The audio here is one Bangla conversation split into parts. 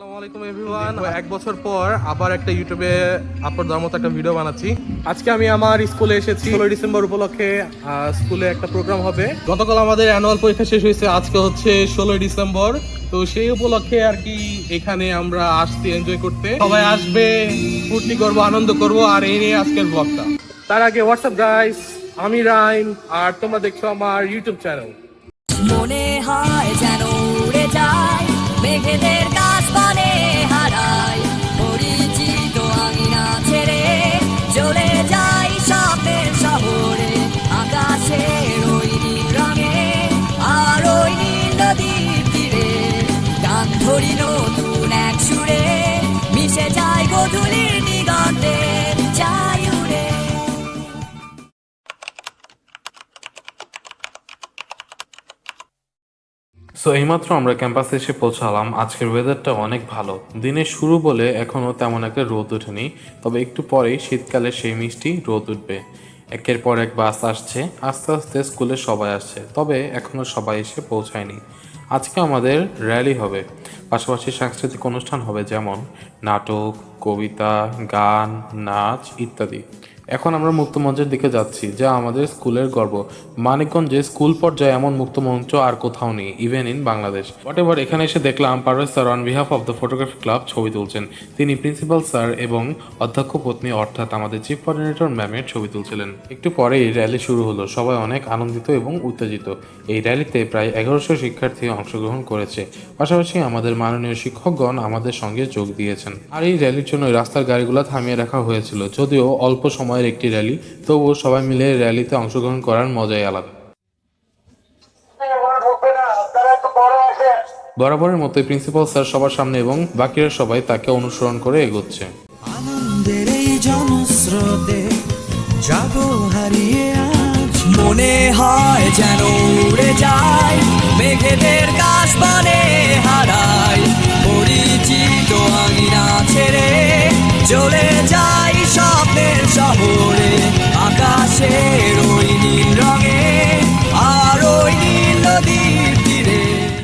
আসসালামু আলাইকুম এভরিওয়ান। এক বছর পর আবার একটা ইউটিউবে আপলোড দেওয়ার মতো একটা ভিডিও বানাচ্ছি। আজকে আমি আমার স্কুলে এসেছি। 16 ডিসেম্বর উপলক্ষে স্কুলে একটা প্রোগ্রাম হবে। গতকাল আমাদের অ্যানুয়াল পরীক্ষা শেষ হয়েছে, আজকে হচ্ছে 16 ডিসেম্বর। তো সেই উপলক্ষে আর কি এখানে আমরা আসছি এনজয় করতে। সবাই আসবে, ফুর্তি করব, আনন্দ করব, আর এই নিয়ে আজকের ব্লগটা। তার আগে হোয়াটসঅ্যাপ গাইস, আমি রাইন, আর তোমরা দেখছো আমার ইউটিউব চ্যানেল। মনে হয় যেন উড়ে যায় মেঘেদের কাছ বনে হারায় পরিচিত আঙিনা ছেড়ে চলে যাই স্বপ্নের শহরে আকাশের ওই নীল রঙে আর ওই নীল নদীর তীরে গান ধরি নতুন এক সুরে মিশে যায় গধূলির দিগন্তে যাই উড়ে। সো এইমাত্র আমরা ক্যাম্পাসে এসে পৌঁছালাম। আজকের ওয়েদারটা অনেক ভালো, দিনের শুরু বলে এখনও তেমন একটা রোদ ওঠেনি, তবে একটু পরেই শীতকালে সেই মিষ্টি রোদ উঠবে। একের পর এক বাস আসছে, আস্তে আস্তে স্কুলে সবাই আসছে, তবে এখনও সবাই এসে পৌঁছায়নি। আজকে আমাদের র্যালি হবে, পাশাপাশি সাংস্কৃতিক অনুষ্ঠান হবে, যেমন নাটক, কবিতা, গান, নাচ ইত্যাদি। এখন আমরা মুক্তমঞ্চের দিকে যাচ্ছি, যা আমাদের স্কুলের গর্ব। মানিকগঞ্জে স্কুল পর্যায়ে এমন মুক্তমঞ্চ আর কোথাও নেই, ইভেন ইন বাংলাদেশ। হোয়াটএভার, এখানে এসে দেখলাম Parvez sir on behalf of the photography club ছবি তুলছেন। তিনি প্রিন্সিপাল স্যার এবং অধ্যক্ষ পত্নী অর্থাৎ আমাদের চিফ কোঅর্ডিনেটর ম্যামের ছবি তুলছিলেন। একটু পরেই র্যালি শুরু হলো, সবাই অনেক আনন্দিত এবং উত্তেজিত। এই র্যালিতে প্রায় 1100 শিক্ষার্থী অংশগ্রহণ করেছে, পাশাপাশি আমাদের মাননীয় শিক্ষকগণ আমাদের সঙ্গে যোগ দিয়েছেন। আর এই র্যালির জন্য রাস্তার গাড়িগুলো থামিয়ে রাখা হয়েছিল, যদিও অল্প সময়ের একটি র্যালি, তবুও সবাই মিলে র্যালিতে অংশগ্রহণ করার মজাই আলাদা। বরাবরের মতোই প্রিন্সিপাল স্যার সবার সামনে এবং বাকিরা সবাই তাকে অনুসরণ করে এগোচ্ছে। আনন্দের এই জনস্রোতে যাবো হারিয়ে আজ মনে হয় যেন উড়ে যায় মেঘেদের কাশ বনে হারায় পরিচিত আঙিনা ছেড়ে চলে যাই স্বপ্নের শহরে আকাশের ওই নীল রঙে আর ওই নীল নদীর তীরে।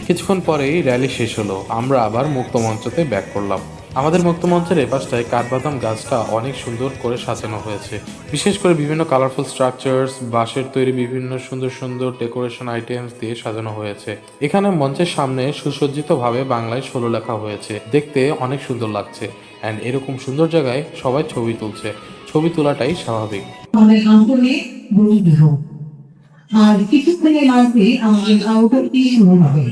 কিছুক্ষণ পরেই র্যালি শেষ হলো, আমরা আবার মুক্তমঞ্চতে ব্যাক করলাম। আমাদের মুক্তমঞ্চের এপাশটায় কাঠবাদাম গাছটা অনেক সুন্দর করে সাজানো হয়েছে, বিশেষ করে বিভিন্ন কালারফুল স্ট্রাকচার্স, বাঁশের তৈরি বিভিন্ন সুন্দর সুন্দর ডেকোরেশন আইটেমস দিয়ে সাজানো হয়েছে। এখানে মঞ্চের সামনে সুসজ্জিতভাবে বাংলায় 16 লেখা হয়েছে, দেখতে অনেক সুন্দর লাগছে। অ্যান্ড এরকম সুন্দর জায়গায় সবাই ছবি তুলছে, ছবি তোলাটাই স্বাভাবিক। আমাদের আন্তরে বন্ধু হোক আর কিছুক্ষণের মাঝে আমাদের আউটডোরটি শুরু হবে।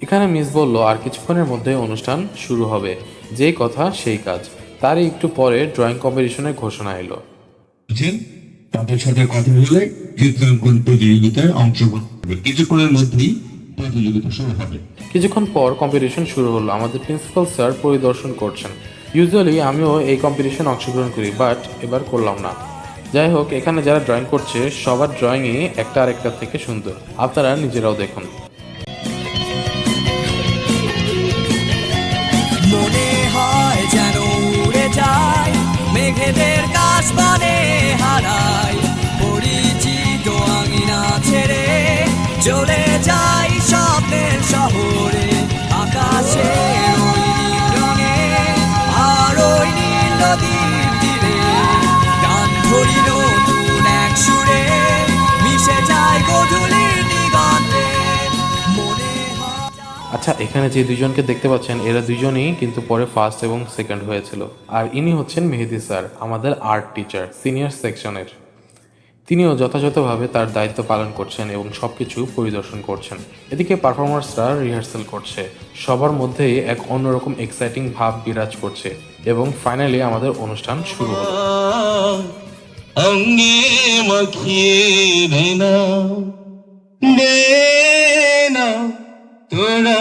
এখানে মিস বলল আর কিছুক্ষণের মধ্যে অনুষ্ঠান শুরু হবে, যেই কথা সেই কাজ। তারই একটু পরে ড্রয়িং কম্পিটিশনের ঘোষণা এলো। তাদের সাথে কথা বলে চিত্রাঙ্কন প্রতিযোগিতায় অংশগ্রহণ করবে। কিছুক্ষণের মধ্যেই প্রতিযোগিতা শুরু হবে। কিছুক্ষণ পর কম্পিটিশন শুরু হলো, আমাদের প্রিন্সিপাল স্যার পরিদর্শন করছেন। ইউজুয়ালি আমিও এই কম্পিটিশন অংশগ্রহণ করি, বাট এবার করলাম না। যাই হোক, এখানে যারা ড্রয়িং করছে সবার ড্রয়িংই একটা আরেকটার থেকে সুন্দর, আপনারা নিজেরাও দেখুন। মনে হয় যেন উড়ে যায় মেঘেদের কাশ বনে হারায় পরিচিত আঙিনা ছেড়ে চলে যাই স্বপ্নের শহরে আকাশের ওই নীল রঙে আর ওই নীল নদীর তীরে গান ধরি নতুন এক সুরে মিশে যায় গধূলির দিগন্তে মনে হয়। আচ্ছা, এখানে যে দুজনকে দেখতে পাচ্ছেন এরা দুজনই কিন্তু পরে ফার্স্ট এবং সেকেন্ড হয়েছিল। আর ইনি হচ্ছেন মেহেদি স্যার, আমাদের আর্ট টিচার সিনিয়র সেকশনের। তিনিও যথাযথভাবে তার দায়িত্ব পালন করছেন এবং সবকিছু পরিদর্শন করছেন। এদিকে পারফরমার্সরা রিহার্সাল করছে, সবার মধ্যেই এক অন্যরকম এক্সাইটিং ভাব বিরাজ করছে এবং ফাইনালি আমাদের অনুষ্ঠান শুরু হলো। অঙ্গে মাখিয়ে দেনা দেনা তোরা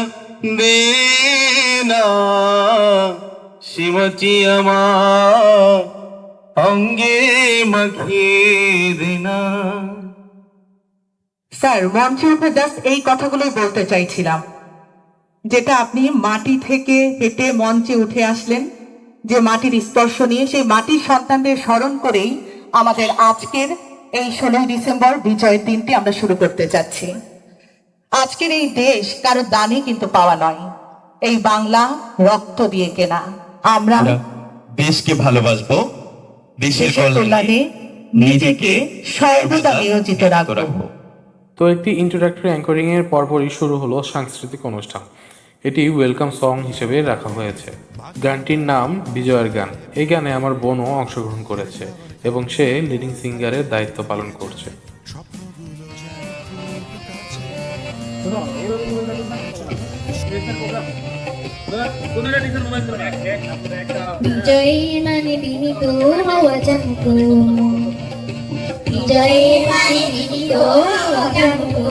দেনা সীমাটি আমার অঙ্গে মাখিয়ে দেনা। স্যার, মঞ্চে উঠে জাস্ট এই কথাগুলোই বলতে চাইছিলাম, যেটা আপনি মাটি থেকে হেঁটে মঞ্চে উঠে আসলেন, যে মাটির স্পর্শ নিয়ে, সেই মাটির সন্তানদের স্মরণ করেই আমাদের আজকের এই 16 ডিসেম্বর বিজয়ের দিনটি আমরা শুরু করতে যাচ্ছি। আজকের এই দেশ কারো দানে কিন্তু পাওয়া নয়, এই বাংলা রক্ত দিয়ে কেনা। আমরা আমরা দেশকে ভালোবাসবো, দেশের দেশের কল্যাণে নিজেকে সর্বদা নিয়োজিত রাখবো। তো একটি ইন্ট্রোডাক্টরি অ্যাঙ্করিং এর পরপরই শুরু হলো সাংস্কৃতিক অনুষ্ঠান। এটি ওয়েলকাম সং হিসেবে রাখা হয়েছে। গানটির নাম বিজয়ের গান। এই গানে আমার বোনও অংশগ্রহণ করেছে এবং সে লিডিং সিঙ্গারের দায়িত্ব পালন করছে। বিজয়ের মানে বিনীত হওয়া জানতো, বিজয়ের মানে বিনীত হওয়া জানতো,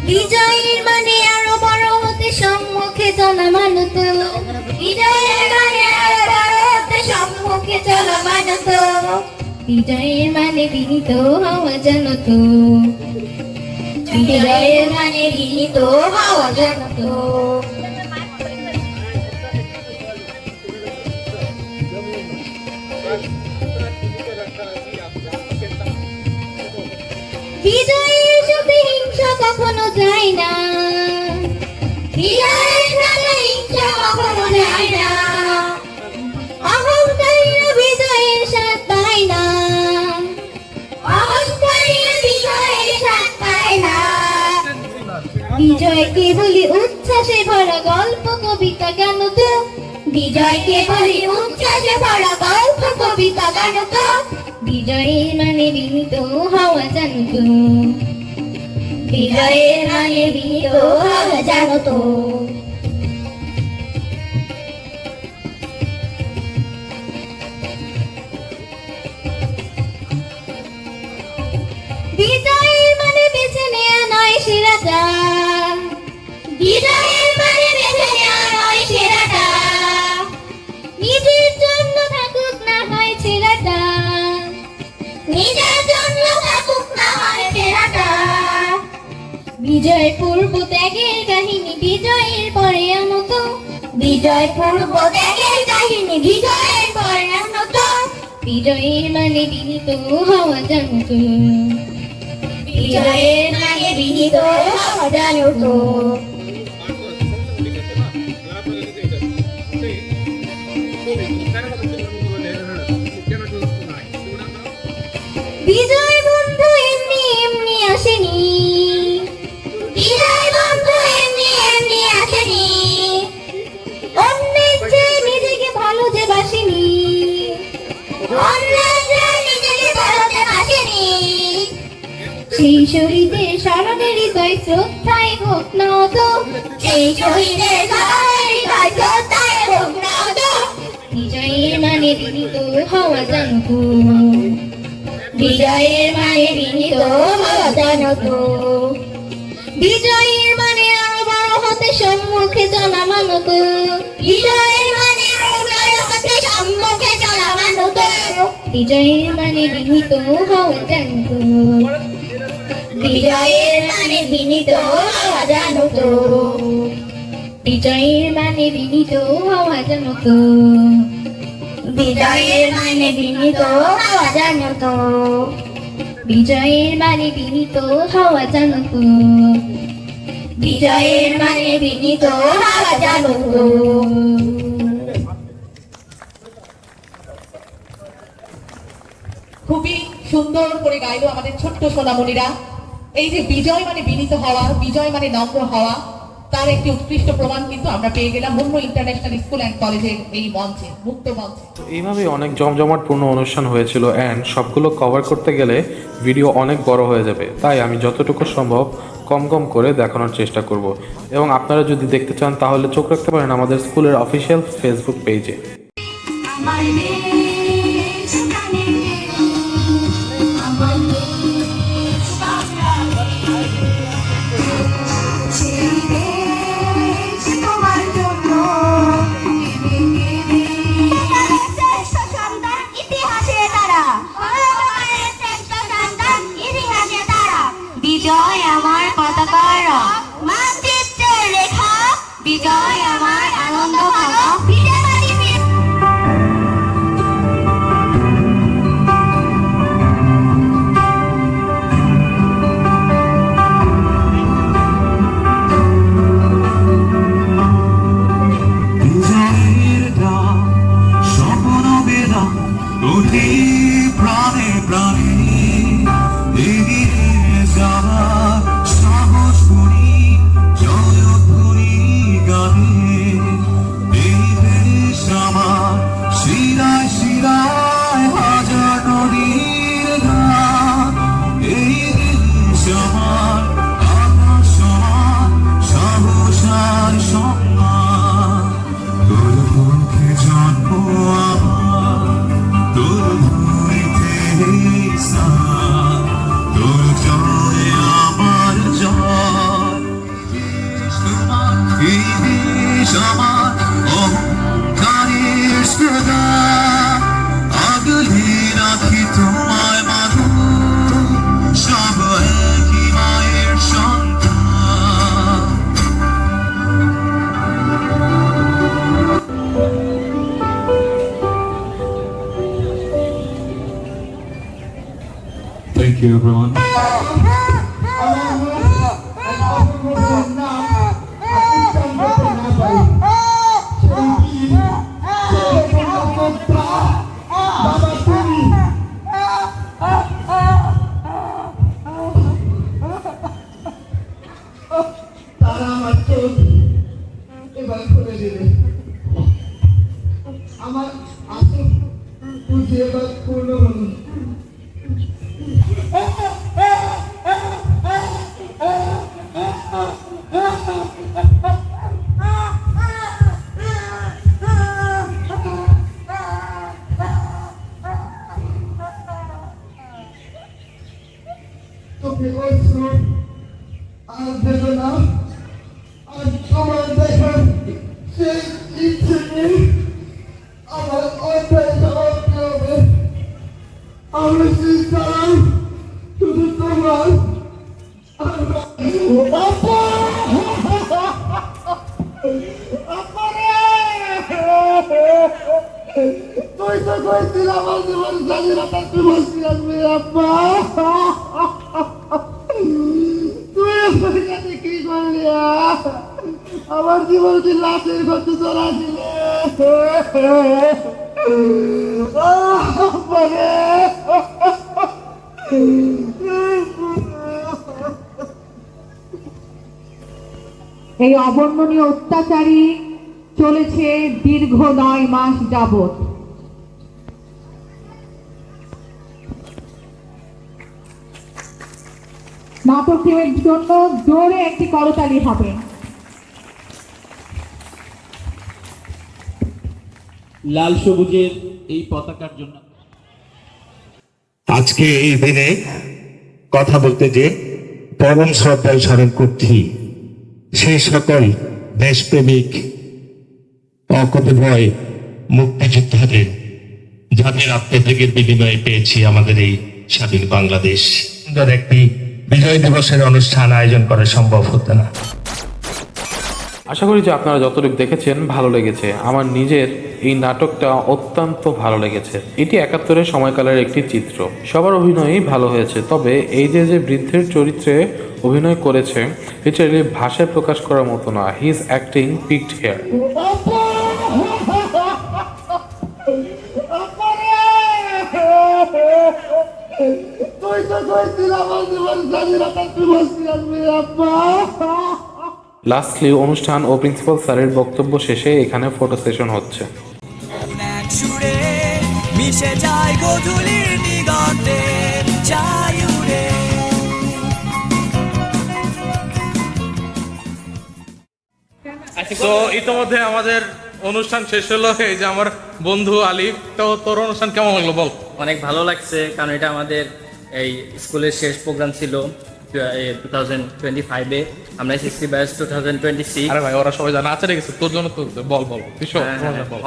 বিজয়ের মানে আরো বড় হতে সম্মুখে চলা মানত, বিজয়ের মানে আরো বড় হতে সম্মুখে চলা মানত, বিজয়ের মানে বিনীত হওয়া জানতো, বিজয়ের মানে বিনীত হওয়া জানতো। বিজয়ের সাথে হিংসা কখনো যায় না, বিজয়ের সাথে হিংসা কখনো যায় না, অহংকারীরা বিজয়ের স্বাদ পায় না, অহংকারীরা বিজয়ের স্বাদ পায় না। বিজয়কে বলি উচ্ছ্বাসে ভরা গল্প কবিতা গান তো, বিজয়কে বলি উচ্ছ্বাসে ভরা গল্প কবিতা গান তো, বিজয়ের মানে বিনীত হওয়া জানত, বিজয়ের মানে বিনীত হওয়া জানত। বিজয়ের মানে বেছে নেয়া নয় সেরাটা, বিজয়ের মানে বেছে নেয়া নয় সেরাটা, নিজের জন্য থাকুক না হয় ছেলেটা, নিজের জন্য থাকুক না হয় ছেলেটা। বিজয় পূর্ব ত্যাগের কাহিনী বিজয়ের পরে আনত, বিজয় পূর্ব ত্যাগের কাহিনী বিজয়ের পরে আনত, বিজয়ের মানে বিনীত হওয়া জানত, বিজয়ের মানে বিনীত হওয়া জানত। বিজয় বন্ধু এমনি এমনি আসেনি, বিজয় বন্ধু এমনি এমনি আসেনি, অন্যের চেয়ে নিজেকে ভালো যে বাসেনি, অন্যের চেয়ে নিজেকে ভালো যে বাসেনি। সেই শহীদের স্মরণে হৃদয় শ্রদ্ধায় হোক না তো, সেই শহীদের স্মরণে হৃদয় শ্রদ্ধায় হোক না তো, বিজয়ের মানে বিনীত হওয়া জানতো, বিজয়ের মানে বিনীত হওয়া জানত, বিজয়ের মানে আরো বড় হতে সম্মুখে চলা মানত, বিজয়ের মানে আরো বড় হতে সম্মুখে চলা মানত, বিজয়ের মানে বিনীত হওয়া জানত, বিজয়ের মানে বিনীত হওয়া জানত, বিজয়ের মানে বিনীত হওয়া জানত, বিজয়ের মানে বিনীত হওয়া জানত, বিজয়ের মানে বিনীত হওয়া জানত, বিজয়ের মানে বিনীত হওয়া জানত। খুবই সুন্দর করে গাইলো আমাদের ছোট্ট সোনামণিরা। এই যে বিজয় মানে বিনীত হওয়া, বিজয় মানে নম্র হওয়া, তার একটি উৎকৃষ্ট প্রমাণ কিন্তু আমরা পেয়ে গেলাম মুন্নু ইন্টারন্যাশনাল স্কুল অ্যান্ড কলেজের এই মঞ্চে, মুক্ত মঞ্চে। এইভাবে অনেক জমজমাটপূর্ণ অনুষ্ঠান হয়েছিল অ্যান্ড সবগুলো কভার করতে গেলে ভিডিও অনেক বড় হয়ে যাবে, তাই আমি যতটুকু সম্ভব কম কম করে দেখানোর চেষ্টা করব। এবং আপনারা যদি দেখতে চান তাহলে চোখ রাখতে পারেন আমাদের স্কুলের অফিসিয়াল ফেসবুক পেজে। আমার দেশ প্রাণের আমার দেশ সেই দেশ তোমার জন্য শ্রেষ্ঠ সন্তান ইতিহাসে তারা, শ্রেষ্ঠ সন্তান ইতিহাসে তারা, বিজয় আমার পতাকার মানচিত্রের রেখা, বিজয় আমার আনন্দ ভাঙা বুদ্ধি প্রাণে প্রাণে এগিয়ে যাওয়ার সাহস করি জয়ধ্বনি গানে এই দেশ আমার শিরায় শিরায় হাজার নদীর গান এই দেশ আমার আকাশ সমান সাহস আর সম্মান তোর মুখে জন্ম আমার তোর ভূমিতে স্নান তোর জয় আমার জয় এই দেশ আমার অহংকারের শ্রদ্ধা আগলে রাখি তোমায় মাধু সব একই মায়ের সন্তান Thank you, everyone. তারা আমার চোখ এবার খুলে দিলে আমার আসল বুঝি এবার পূর্ণ হলো তোকে অশ্রু আর দেবে না আর আমার দেখার সেই ইচ্ছে নেই আমার অন্যায় জবাবতে হবে আমরা সেই চালাম শুধু তোমার তুই তো কইছিল আমার জীবন স্বাধীনতা দিবস আসবে আব্বা তুই আমার কাছে কি করলি আমার জীবন তুই লাশের গতি চলা দিলে এই অবর্ণনীয় অত্যাচারী চলেছে দীর্ঘ 9 মাস যাবত। নাটক টিমের জন্য জোরে একটি করতালি হবে। লাল সবুজের এই পতাকার জন্য আজকে এই দিনে কথা বলতে যে পরম শ্রদ্ধায় স্মরণ করছি সেই সকল দেশপ্রেমিক অকতভয় মুক্তিযোদ্ধাদের যাদের আত্মত্যাগের বিনিময়ে পেয়েছি আমাদের এই স্বাধীন বাংলাদেশ। সুন্দর একটি বিজয় দিবসের অনুষ্ঠান আয়োজন করা সম্ভব হতো না। আশা করি যে আপনারা যতটুকু দেখেছেন ভালো লেগেছে। আমার নিজের এই নাটকটা অত্যন্ত ভালো লেগেছে। এটি 71-এর সময়কালের একটি চিত্র। সবার অভিনয়ই ভালো হয়েছে, তবে এই যে বৃদ্ধের চরিত্রে অভিনয় করেছে এটা ভাষায় প্রকাশ করার মতো না। He is acting picked here. তুই তো কইছিল আমার জীবন স্বাধীনতা দিবস আসবে আব্বা লাস্টলি অনুষ্ঠান ও প্রিন্সিপাল স্যারের বক্তব্য শেষে এখানে ফটো সেশন হচ্ছে। এক সুরে মিশে যায় গধূলির দিগন্তে চাই উড়ে। তো ইতিমধ্যে আমাদের অনুষ্ঠান শেষ হলো। এই যে আমার বন্ধু আলিফ, তো তোর অনুষ্ঠান কেমন লাগলো বল? অনেক ভালো লাগছে, কারণ এটা আমাদের এই স্কুলের শেষ প্রোগ্রাম ছিল 2025-এ। আমরা এসএসসি ব্যাচ 2026। আরে ভাই ওরা সবাই জানে আচারে গেছে, তোর জন্য তো বল বল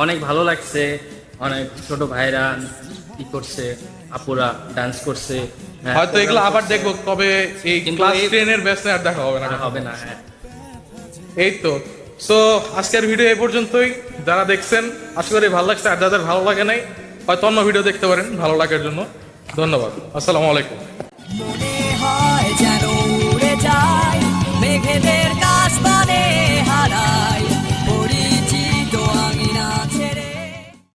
অনেক ভালো লাগছে। অনেক ছোট ভাইরা কি করছে, আপুরা ডান্স করছে। হয়তো এগুলো আবার দেখবো, তবে এই ক্লাস 10-এর ব্যাচে আর দেখা হবে না। হবে না। হ্যাঁ, এই তো। সো আজকের ভিডিও এই পর্যন্তই। যারা দেখছেন আশা করি ভালো লাগছে, আর যাদের ভালো লাগে নাই হয়তো অন্য ভিডিও দেখতে পারেন ভালো লাগার জন্য। ধন্যবাদ। আসসালামু আলাইকুম। মনে হয় যেন উড়ে যায়